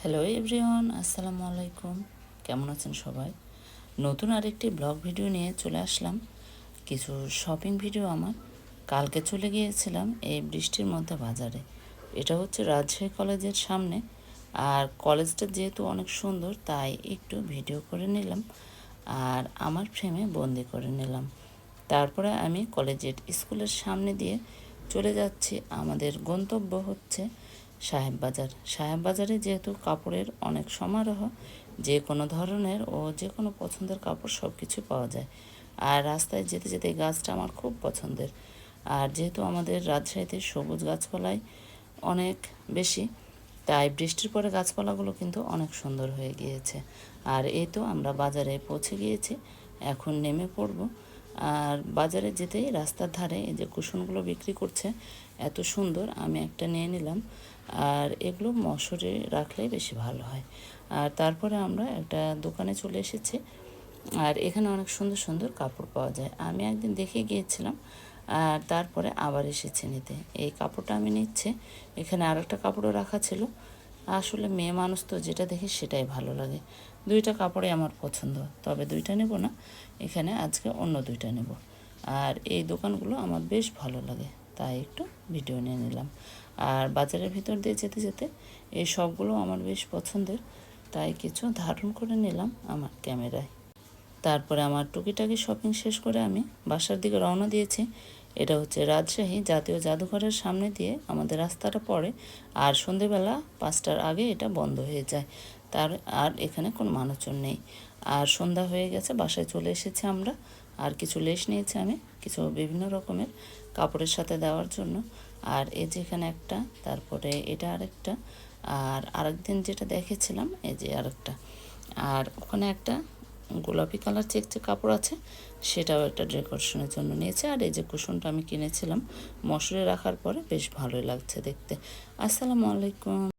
Hello everyone, আসসালামু আলাইকুম। কেমন আছেন সবাই? নতুন আরেকটি ব্লগ ভিডিও নিয়ে চলে আসলাম। কিছু শপিং ভিডিও আমার। কালকে চলে গিয়েছিলাম এই বৃষ্টির মধ্যে বাজারে। এটা হচ্ছে রাজশাহী কলেজের সামনে। আর কলেজটা যেহেতু অনেক সুন্দর, তাই একটু ভিডিও করে নিলাম আর আমার ফ্রেমে বন্দি করে নিলাম। তারপরে আমি কলেজের স্কুলের সামনে দিয়ে চলে যাচ্ছি। আমাদের গন্তব্য হচ্ছে সাহেববাজারে যেহেতু কাপড়ের অনেক সমারোহ, যে কোনো ধরনের ও যে কোনো পছন্দের কাপড় সব কিছু পাওয়া যায়। আর রাস্তায় যেতে যেতে এই গাছটা আমার খুব পছন্দের। আর যেহেতু আমাদের রাজশাহীতে সবুজ গাছপালাই অনেক বেশি, তাই বৃষ্টির পরে গাছপালাগুলো কিন্তু অনেক সুন্দর হয়ে গিয়েছে। আর এই তো আমরা বাজারে পৌঁছে গিয়েছি, এখন নেমে পড়ব। আর বাজারে যেতেই রাস্তার ধারে এই যে কুশনগুলো বিক্রি করছে, এত সুন্দর, আমি একটা নিয়ে নিলাম। আর এগুলো মশারি রাখলেই বেশি ভালো হয়। আর তারপরে আমরা একটা দোকানে চলে এসেছি। আর এখানে অনেক সুন্দর সুন্দর কাপড় পাওয়া যায়। আমি একদিন দেখে গিয়েছিলাম আর তারপরে আবার এসেছি নিতে। এই কাপড়টা আমি নিচ্ছি। এখানে আর একটা কাপড়ও রাখা ছিল। আসলে মেয়ে মানুষ তো যেটা দেখি সেটাই ভালো লাগে। দুইটা কাপড়ই আমার পছন্দ, তবে দুইটা নেব না, এখানে আজকে অন্য দুইটা নেব। আর এই দোকানগুলো আমার বেশ ভালো লাগে, তাই একটু ভিডিও নিয়ে নিলাম। আর বাজারের ভিতর দিয়ে যেতে যেতে এই সবগুলো আমার বেশ পছন্দের, তাই কিছু ধারণ করে নিলাম আমার ক্যামেরায়। তারপরে আমার টুকিটাকি শপিং শেষ করে আমি বাসার দিকে রওনা দিয়েছি। এটা হচ্ছে রাজশাহী জাতীয় জাদুঘরের সামনে দিয়ে আমাদের রাস্তাটা পড়ে। আর সন্ধেবেলা 5টার আগে এটা বন্ধ হয়ে যায়। আর এখানে কোনো মানুষজন নেই। আর সন্ধ্যা হয়ে গেছে, বাসায় চলে এসেছি আমরা। আর কিছু লেস নিয়েছি আমি, কিছু বিভিন্ন রকমের কাপড়ের সাথে দেওয়ার জন্য। আর এই যে এখানে একটা, তারপরে এটা আরেকটা, আর আরেকদিন যেটা দেখেছিলাম এই যে আরেকটা। আর ওখানে একটা গোলাপি কালার চেক কাপড় আছে, সেটাও একটা ডেকোরেশনের জন্য নিয়েছে। আর এই যে কুশনটা আমি কিনেছিলাম মশারি রাখার পরে, বেশ ভালোই লাগছে দেখতে। আসসালামু আলাইকুম।